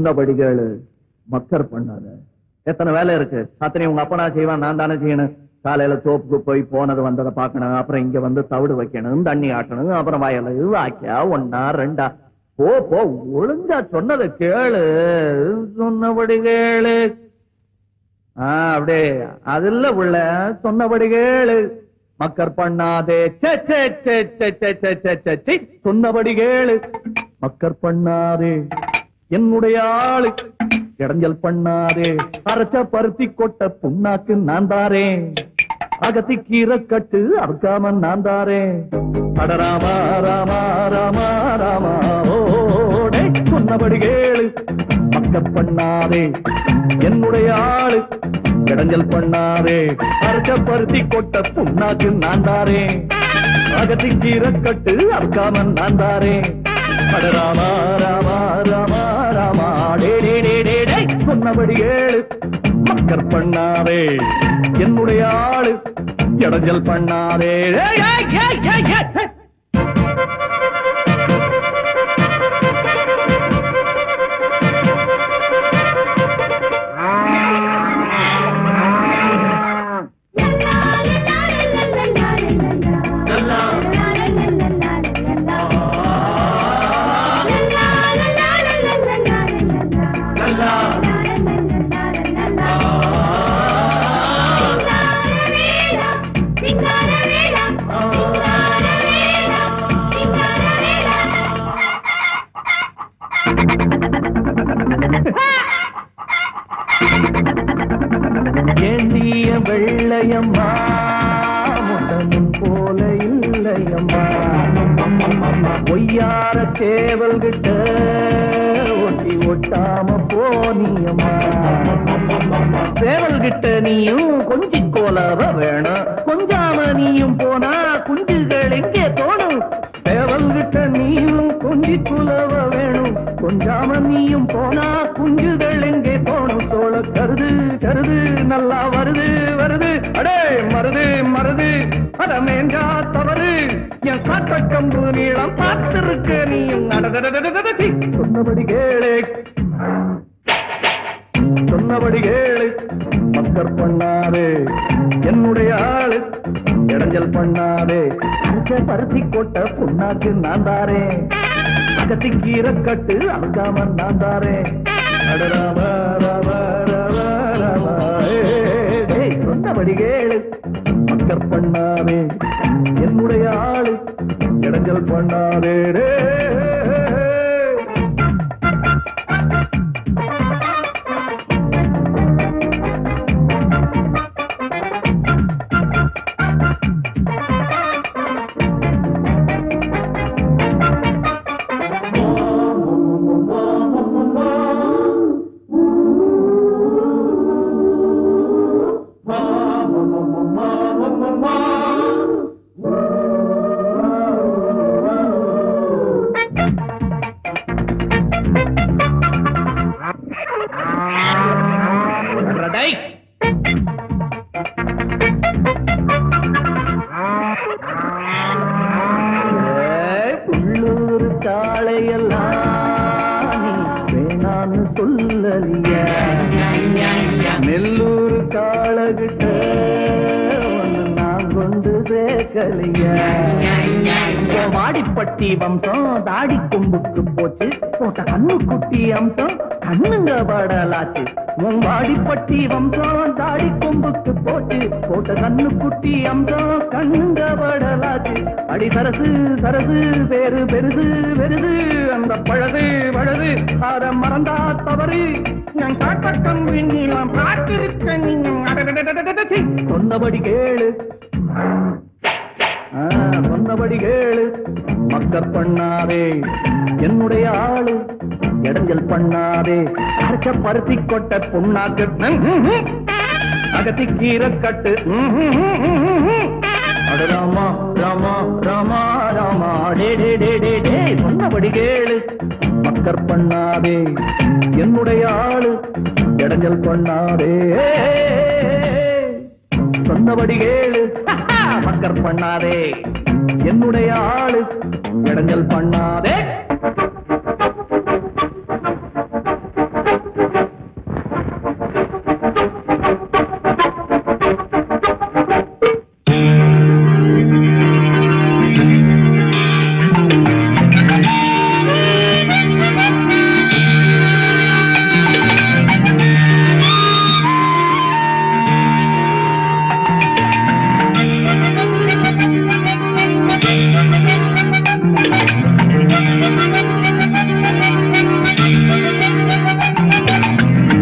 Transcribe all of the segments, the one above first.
சொன்னபடி கேளு, மக்கர் பண்ணாத. எத்தனை வேலை இருக்கு, அத்தனை உங்க அப்பனா செய்வான், நான் தானே செய்யணும். காலையில தோப்புக்கு போய் போனது வந்ததை பாக்கணும், அப்புறம் இங்க வந்து தவிடு வைக்கணும், தண்ணி ஆட்டணும், அப்புறம் வயலு வாக்கியா 1 2 போ போ. ஒழுங்கா சொன்னதை கேளு, சொன்னபடி கேளு. அப்படியே அதுல உள்ள சொன்னபடி கேளு, மக்கர் பண்ணாதே. சொன்னபடி கேளு, மக்கர் பண்ணாதே. என்னுடைய ஆளு இடைஞ்சல் பண்ணாதே. அரைச்ச பருத்தி கொட்ட புண்ணாக்கு நான் தாரேன், அகத்தி கீரை கட்டு அறுக்காம நான் தாரேன். அடராமா ராமா ராமா ராமா ஓடே. சொன்னபடி கேளு, மக்கர் பண்ணாதே. என்னுடைய ஆளு இடைஞ்சல் பண்ணாதே. அரைச்ச பருத்தி கொட்ட புண்ணாக்கு நான் தாரேன், அகத்தி கீரை கட்டு அறுக்காம நான் தாரேன். அடராமா ராமா ராமா ராமா டே டே டே டே டே. சொன்னபடி கேளு, மக்கர் பண்ணாதே. என்னுடைய ஆளு இடைஞ்சல் பண்ணாதே. ஏந்திய வெள்ளையம்மா முட்டமும் போல இல்லையம்மா. ஒய்யார சேவல் கிட்ட ஒட்டி ஒட்டாம போனியம்மா. சேவல் கிட்ட நீயும் கொஞ்சி கோலவ வேணும், கொஞ்சாம நீயும் போனா குஞ்சுகள் எங்கே தோணும். சேவல் கிட்ட நீயும் கொஞ்சி குலவ வேணும், கொஞ்சாம நீயும் போனா குஞ்சுகள் எங்கே போணும். சோழ கருது கருது நல்லா வருது வருது, அடே மருது மருது அட மேஞ்சா தவறு. என் காட்ட கம்பு நீளம் பார்த்திருக்க நீயும். சொன்னபடி கேளு, சொன்னபடி கேளு, மக்கர் பண்ணாதே. என்னுடைய ஆளு இடைஞ்சல் பண்ணாதே. அஞ்ச பருத்தி கொட்ட புண்ணாக்கு நான் தாரேன், அகத்தி கீரை கட்டு அழுகாம நான் தாரேன். அடராம ராம ராம ராம சொன்னபடி கேளு, மக்கர் பண்ணாதே. என்னுடைய ஆளு இடைஞ்சல் பண்ணாதே. உள்ளூர் காளையெல்லாம் நீ வேணான்னு சொல்லலியா. நெல்லூர் காளகிட்ட நான் கொண்டு சேர்க்கலையா. வாடிப்பட்டி வம்சம் தாடி கொம்புக்கு போச்சு, போட்ட கண்ணு குட்டி அம்சம் கண்ணுங்க படலாச்சு. உன் வாடிப்பட்டி வம்சம் தாடி கொம்புக்கு போச்சு, போட்ட கண்ணு குட்டி அம்சம் கண்ணுங்க படலாச்சு. அடி சரசு சரசு பேரு பெருசு பெருசு, அந்த பழது பழது அத மறந்தா தவறு. நான் காட்ட கம்பு நீளம் பார்த்திருக்க நீங்க. சொன்னபடி கேளு, சொன்னபடி கேளு, மக்கர் பண்ணாதே. என்னுடைய ஆளு இடைஞ்சல் பண்ணாதே. அரைச்ச பருத்தி கொட்ட புண்ணாக்கு அகத்தி கீரை கட்டு. ராமா ராமா ராமா ராமா டே டே டே டே டே. சொன்னபடி கேளு, மக்கர் பண்ணாதே. என்னுடைய ஆளு இடைஞ்சல் பண்ணாதே. சொன்னபடி கேளு, மக்கர் பண்ணாதே. என்னுடைய ஆளு இடைஞ்சல் பண்ணாதே.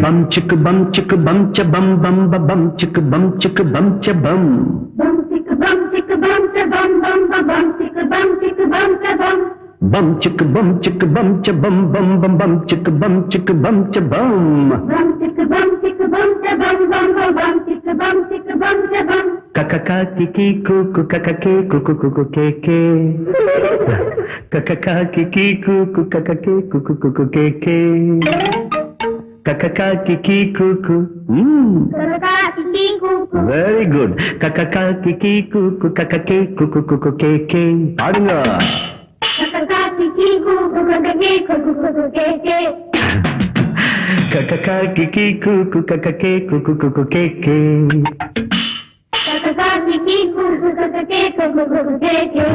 bum chicka bum chicka bum cha bum bum ba bum chicka bum chicka bum cha bum. Bum chicka bum chicka bum cha bum bum ba bum chicka bum cha bum. Bum chicka bum cha bum bum bum bum chicka bum cha bum. Bum chicka bum cha bum bum ba bum chicka bum cha bum. Kakaka kiki kuku kakake kuku kuku keke. Kakaka kiki kuku kakake kuku kuku keke. Kakaka kiki kuku. Kakaka kiki kuku. Very good. Kakaka kiki kuku kakake kuku kuku keke. பாடுங்க. Kakaka kiki kuku kakake kuku kuku keke. Kakaka kiki kuku kakake kuku kuku keke. Kakaka kiki kuku kakake kuku kuku keke.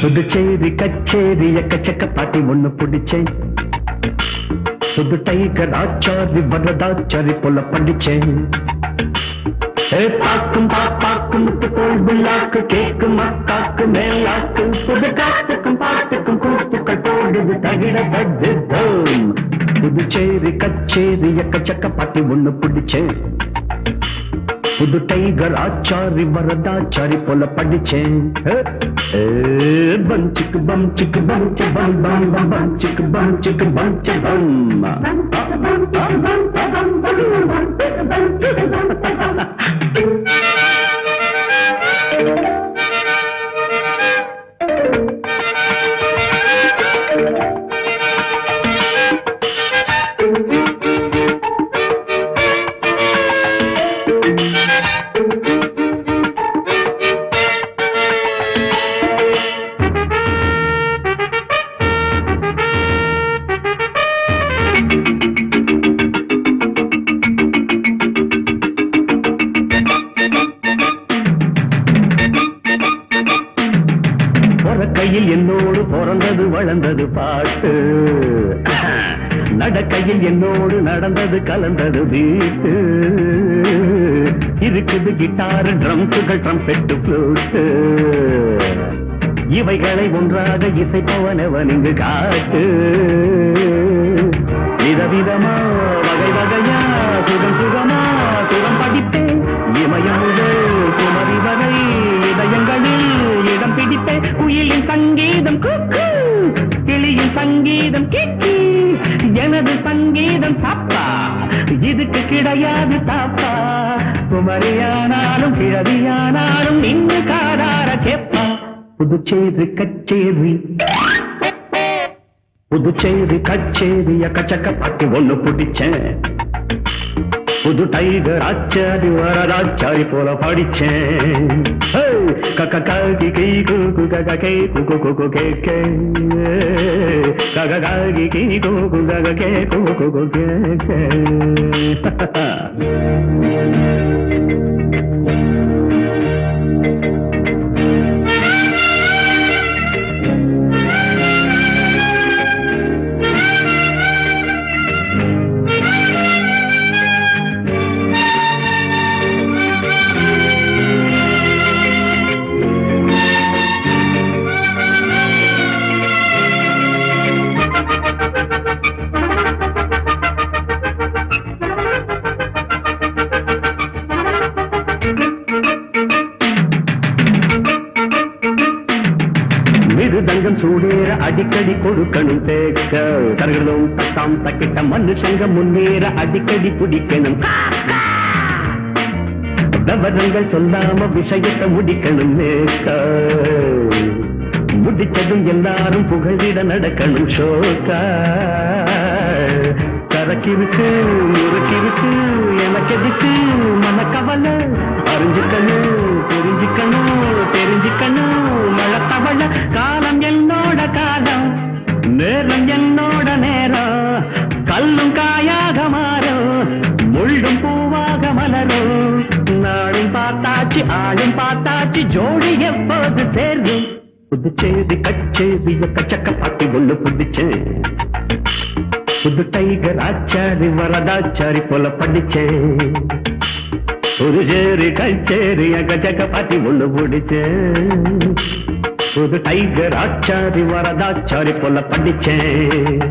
Puducherry கச்சேரி எக்கச்சக்க பாட்டி ஒண்ணு பிடிச்சேன். புது tiger Achari Varadachari போல படிச்சேன். பாக்கும் பாப்பாக்கும் முத்துக்கோள் புல்லாக்கு கேக்கும் மக்காக்கு மேலாக்கு புது காத்துக்கும் பாட்டுக்கும் கூத்துக்கள் போடுது தகிட தட்டுதோம். புதுச்சேரி கச்சேரி எக்கச்சக்க பாட்டி ஒண்ணு பிடிச்சேன். புது டைகர் ஆச்சாரி வரதாச்சாரி போல படிச்சேன். பஞ்சுக்கு பஞ்சுக்கு பஞ்ச பம் பம் பம் பஞ்சுக்கு பஞ்சுக்கு பஞ்ச பம். கையில் என்னோடு பிறந்தது வளர்ந்தது பாட்டு. நடக்கையில் என்னோடு நடந்தது கலந்தது வீட்டு. இருக்குது கிட்டார் ட்ரம்ஸுகள் ட்ரம்பெட்டு ஃப்ளூட்டு. இவைகளை ஒன்றாக இசைப்பவனவன் இங்கு காட்டு. விதவிதமா வகை வகையா சுகம் சுகமா சுகம் படிப்பேன். இமயம் முதல் குமரி வகை இதயங்களில் இடம் பிடிப்பேன். குயிலின் சங்கீதம் குக்கு, கிளியின் சங்கீதம் கிக்கி, எனது சங்கீதம் சாப்பா, இதுக்கு கிடையாது தாப்பா. குமரியானாலும் கிழவியானாலும் இன்னு காதார கேப்பா. புதுச்சேரி கச்சேரி புதுச்சேரி கச்சேரி எக்கச்சக்க பாட்டு ஒண்ணு பிடிச்சேன். புது டைகர் ஆச்சாரி வரதாச்சாரி போல படிச்சேன். கக்கி கை குக்கு கே குக்கு குக்கு கேக்கே. ககி கை குக்கு கே குக்கு குக்கு கேக்கே. மிருதங்கம் சூடேற அடிக்கடி கொடுக்கணும் தேக்க. தர்களும் தத்தாம் தக்கிட்ட மனுஷங்க முன்னேற அடிக்கடி பிடிக்கணும். விவரங்கள் சொல்லாம விஷயத்தை முடிக்கணும் நேக்க. முடிச்சதும் எல்லாரும் புகழிட நடக்கணும் ஷோக்கா. கரக்கிருக்கு முறுக்கிருக்கு எனக்கு எதுக்கு மனக்கவலை. அறிஞ்சுக்கணும் புரிஞ்சுக்கணும் தெரிஞ்சுக்கணும் மழத்தவள. காலம் என்னோட காலம், நேரம் என்னோட நேரம். கல்லும் காயாக மாறும், முள்ளும் பூவாக மலரும். நாளும் பார்த்தாச்சு ஆளும் பார்த்தாச்சு, ஜோடி எப்போது சேரும். புதுச்சேரி கச்சேரி எக்கச்சக்க பாட்டு ஒண்ணு பிடிச்சேன். புது டைகர் ஆச்சாரி வரதாச்சாரி போல படிச்சேன். ஒரு சேரி கச்சேரி எக்கச்சக்க பாட்டு ஒண்ணு பிடிச்சேன். புது டைகர் ஆச்சாரி வரதாச்சாரி போல படிச்சேன்.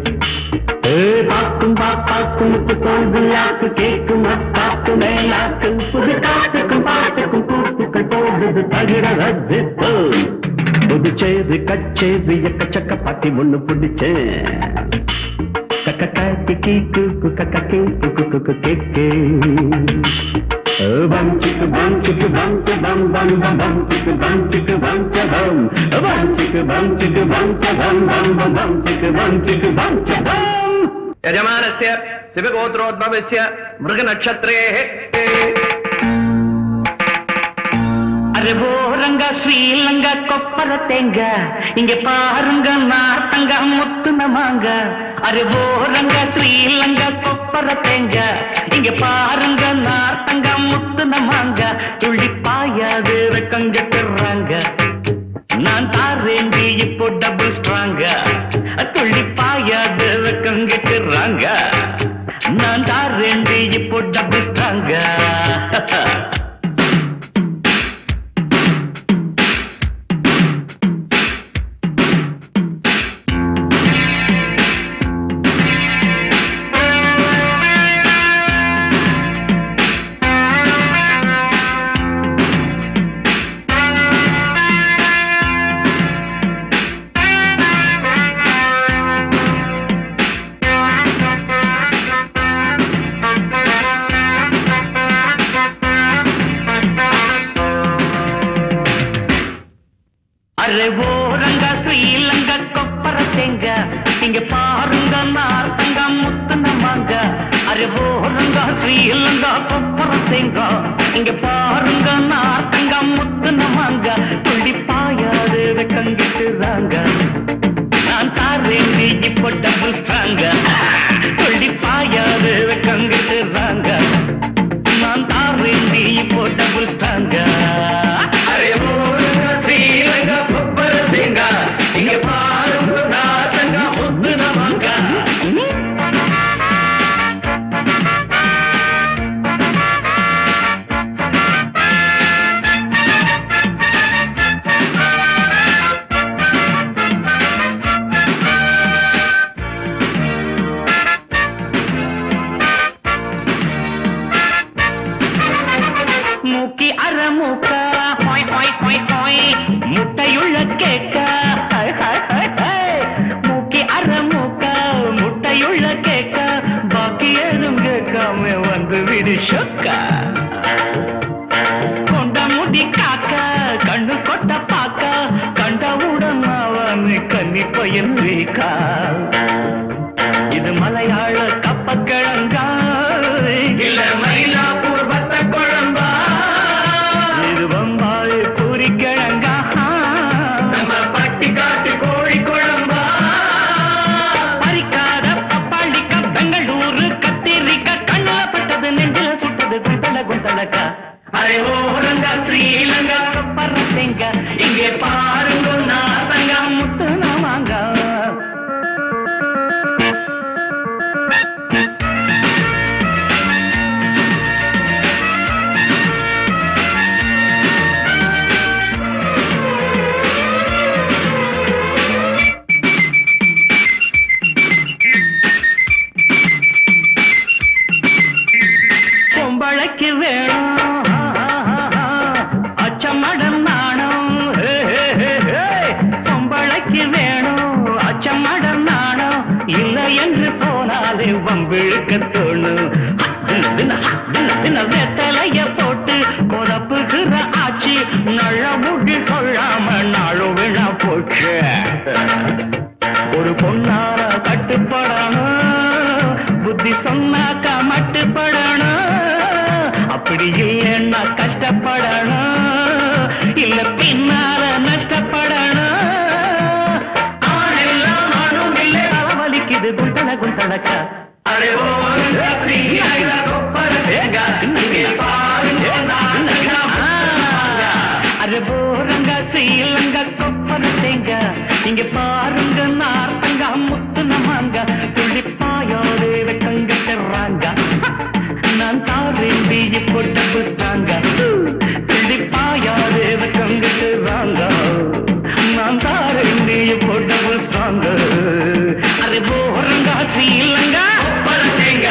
பாக்கும் பாப்பாக்கும் பாக்கு முத்து தோல்வி லாக்கு கேக்கும் அத்தாக்கு மேலாக்கு புது காத்துக்கும் பாட்டுக்கும் கூத்துக்கள் போகுது தகிட ரத்திப்பு புதுச்சேரி கச்சேரி எக்கச்சக்க பாட்டி ஒண்ணு பிடிச்சேன் bum chicka bum chicka bum cha bum bum bum bum chicka bum chicka bum cha bum chicka bum chicka bum cha bum bum bum bum chicka bum cha bum यजमानस्य शिवगोत्रोद्भवस्य मृगनक्षत्रेः अरे वो रंगा श्रीलंगा कोप्पर तेंगा इंगे पारुंगा नार्तंगा मुत्तु नमांगा अरे वो रंगा श्रीलंगा कोप्पर तेंगा इंगे पारुंगा नार्तंगा मुत्तु नमांगा तुल्ली पायादु वेक्कंगट्टुरांगा नान तारेंडी इप्पो डबल स्ट्रांगा तुल्ली पायादु वेक्कंगट्टुरांगा नान तारेंडी इप्पो डबल स्ट्रांगा अरे वो रंगा श्रीलंगा कोप्पर तेंगा इंगे पारुंगा नार्तंगा मुत्तु नमांगा अरे वो रंगा श्रीलंगा कोप्पर तेंगा इंगे पारुंगा नार्तंगा मुत्तु नमांगा तुल्ली पायादु वेक्कंगट्टुरांगा नान तारेंडी इप्पो डबल स्ट्रांगा तुल्ली पायादु वेक्कंगट्टुरांगा नान तारेंडी इप्पो डबल स्ट्रांगा अरे वो रंगा श्रीलंगा इंगे पारुंगा नार्तंगा मुत्तु नमांगा मूकी अरमुका होय होय होय होय मुट्टयुள்ள केक मूकी अरमुका मुट्टयुள்ள केक बाकी ஏதும் கேட்காம வந்து விடு சொக்கா கொண்ட முடி காக்கா கண்ணு கொட்ட பாக்கா கண்டவுடன் அவன் கன்னி பையன் வீக்கா இது மலையாள கப்பக்கிழங்கா இல்ல மயிலாப்பூர் வத்த குழம்பா இது பம்பாய் பூரி கிழங்கா நம்ம பட்டி காட்டு கோழி குழம்பா பறிக்காத பப்பாளிக்கா பெங்களூரு கத்திரிக்கா கண்ணுல பட்டது நெஞ்சில சுட்டது குந்தல குந்தலக்கா அரே ஓ ரங்கா ஸ்ரீலங்கா பரத்தேங்க இங்கே பாருங்க நார்த்தங்கா முத்து நமாங்கா பொம்பளைக்கு வேணும் அச்சமடம் நாணம் பொம்பளைக்கு வேணும் அச்சமடம் நாணம் இல்லை என்று போனாலே வம்பிழுக்க தோணும் வெத்தலைய போட்டு கொதப்புகிற ஆட்சி நல்ல முடி கொள்ளாம நாளும் விழா போச்சு ஒரு பொண்ணார கட்டுப்படணும் புத்தி சொன்னாக்கா மட்டுப்படணும் அப்படி இல்லைன்னா கஷ்டப்படணும் இல்ல பின்னால நஷ்டப்படணும் ஆனெல்லாம் ஆணும் இல்லை அவலிக்குது குண்டன குண்டனக்கா அரே ஓ அரே ஓ ரங்கா ஸ்ரீலங்கா கொப்பர தேங்க இங்க பாருங்க நார்த்தங்கா முத்து நமாங்க துள்ளி பாயோடு வெக்கங்கட்டுறாங்க நான் தாரேண்டி இப்போ டபுள் ஸ்ட்ராங்க துள்ளி பாயோடு வெக்கங்கட்டுறாங்க நான் தாரேண்டி இப்போ டபுள் ஸ்ட்ராங்க அரே ஓ ரங்கா ஸ்ரீலங்கா கொப்பர தேங்க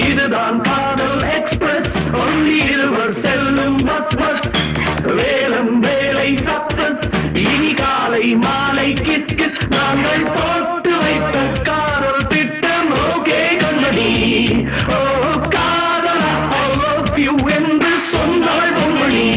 இதுதான் காதல் எக்ஸ்பிரஸ் ஒன்லி இருவர் செல்லும் பஸ் பஸ் வேலம் வேலை சப்தஸ் இனி காலை மாலை கிஸ் கிஸ் நாங்கள் போட்டு வைத்த காதல் திட்டம் ஓகே கண்மணி ஓ காதலா ஐ லவ் யூ என்று சொன்னாள் பொன்மணி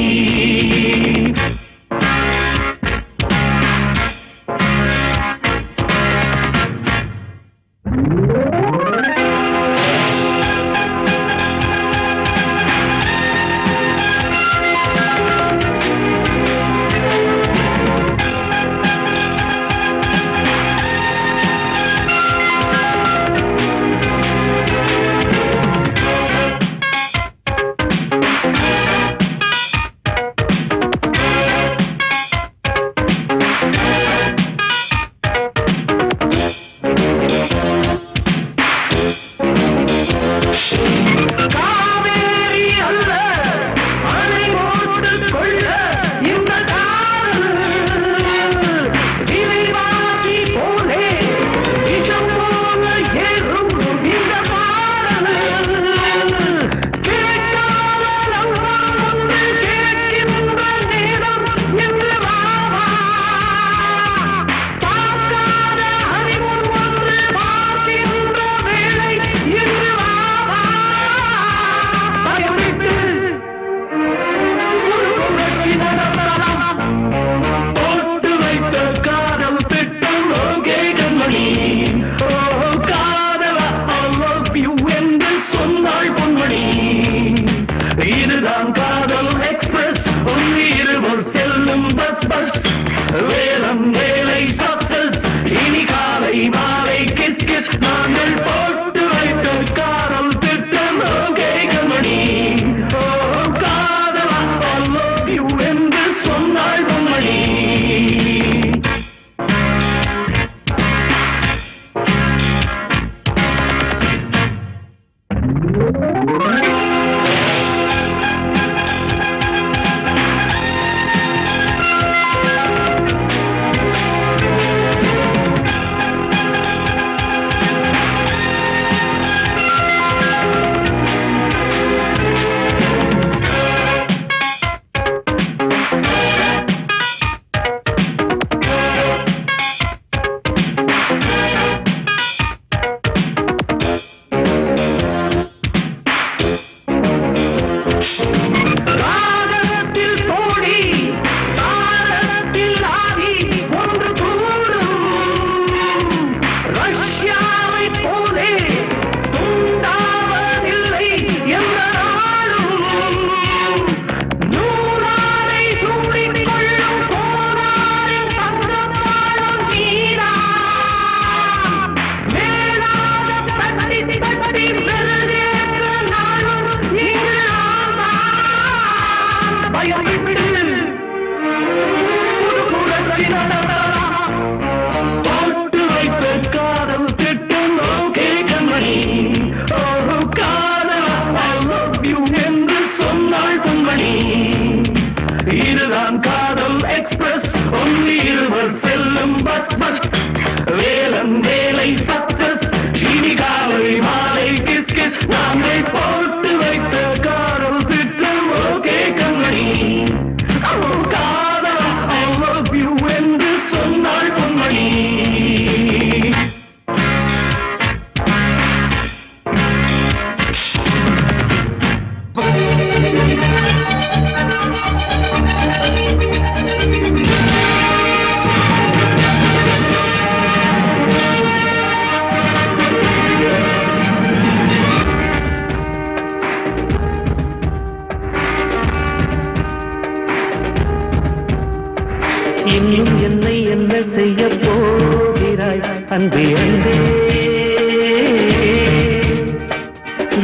இன்னும் என்னை என்ன செய்ய போகிறாய் அன்பே அன்பே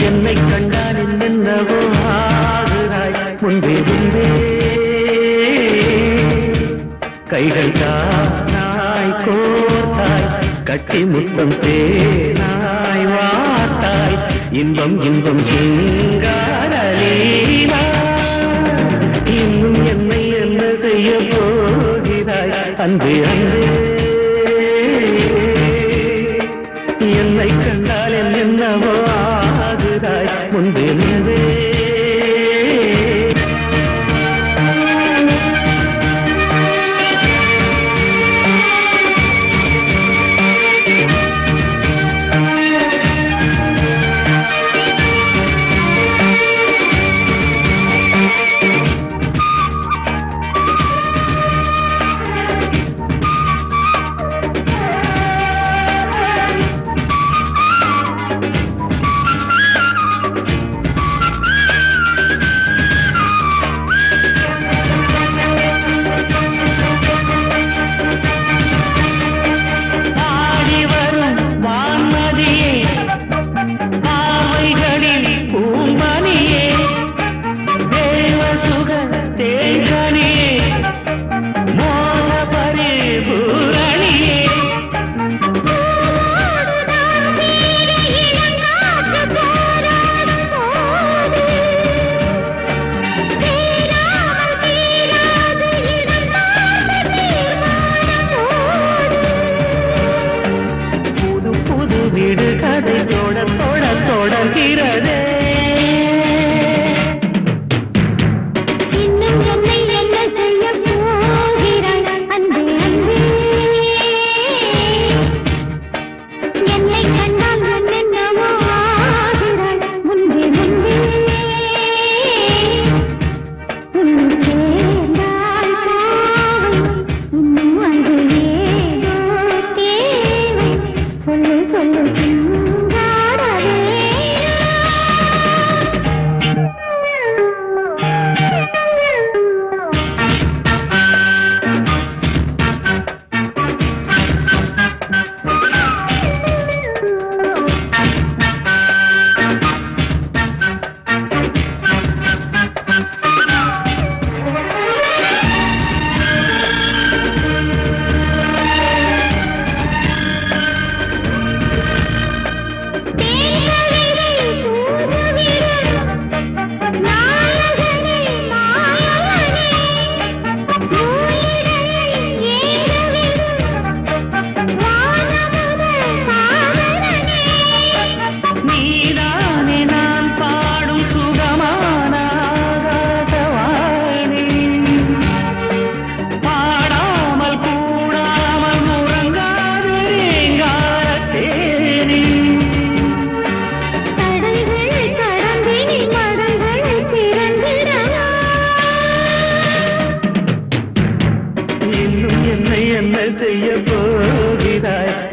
என்னை கண்டால் என்னென்னவோ ஆகிறாய் முன்பே முன்பே கைகள் தானாய் கோர்த்தாய் கட்டி முத்தம் தேனாய் வார்த்தாய் இன்பம் இன்பம் சிங்காரலீலா இன்னும் என்னை என்ன செய்ய போகிறாய் அன்பே அன்பே என்னை கண்டால் என்னென்னவோ ஆகுதாய் முன்பே முன்பே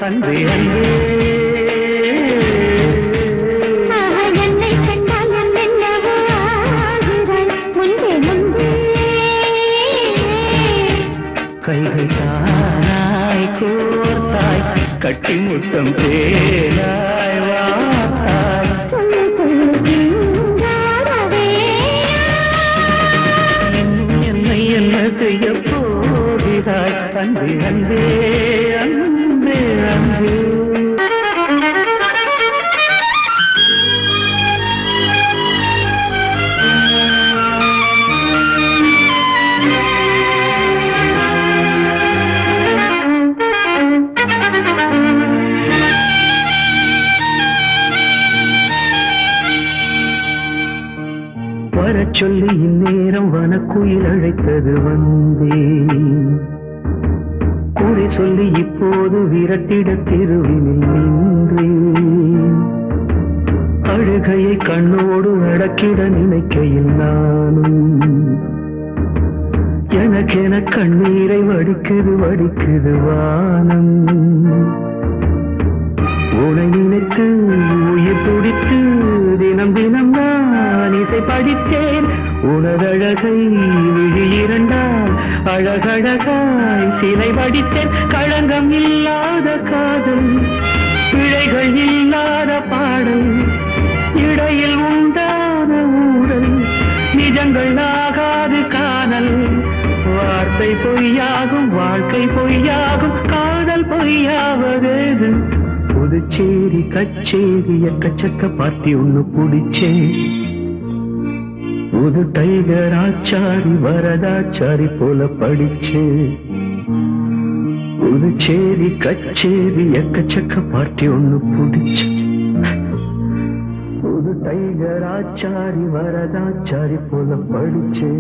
அன்பே அன்பே என்னை கண்டால் என்னென்னவோ ஆகிறாய் முன்பே முன்பே கைகள் தானாய் கோர்த்தாய் கட்டி முத்தம் தேனாய் வார்த்தாய் சொல்லு சொல்லு சிங்காரவே என்னை என்ன செய்ய போகிறாய் அன்பே அன்பே அன்பே அன்பே வரச் சொல்லி இந்நேரம் வனக்குயில் அழைத்தது வந்தேன் கூறி சொல்லி இப்போது விரட்டிட தெருவினில் நின்றேன் அழுகையை கண்ணோடு அடக்கிட நினைக்கையில் நானும் எனக்கென கண்ணீரை வடிக்குது வடிக்குது வானம் உனை நினைத்து உயிர் துடித்து தினம் தினம் நான் இசை படித்தேன் உனதழகை விழி இரண்டால் அழகழகாய் சிலை வடித்தேன் களங்கம் இல்லாத காதல் பிழைகள் இல்லாத பாடல் இடையில் உண்டான ஊடல் நிஜங்கள் ஆகாது காணல் வார்த்தை பொய்யாகும் வாழ்க்கை பொய்யாகும் காதல் பொய்யாவதேது புதுச்சேரி கச்சேரி எக்கச்சக்க பார்ட்டி ஒண்ணு பிடிச்சே புது டைகர் ஆச்சாரி வரதாச்சாரி போல படிச்சே புதுச்சேரி கச்சேரி எக்கச்சக்க பார்ட்டி ஒண்ணு பிடிச்சே புது டைகர் ஆச்சாரி வரதாச்சாரி போல படிச்சே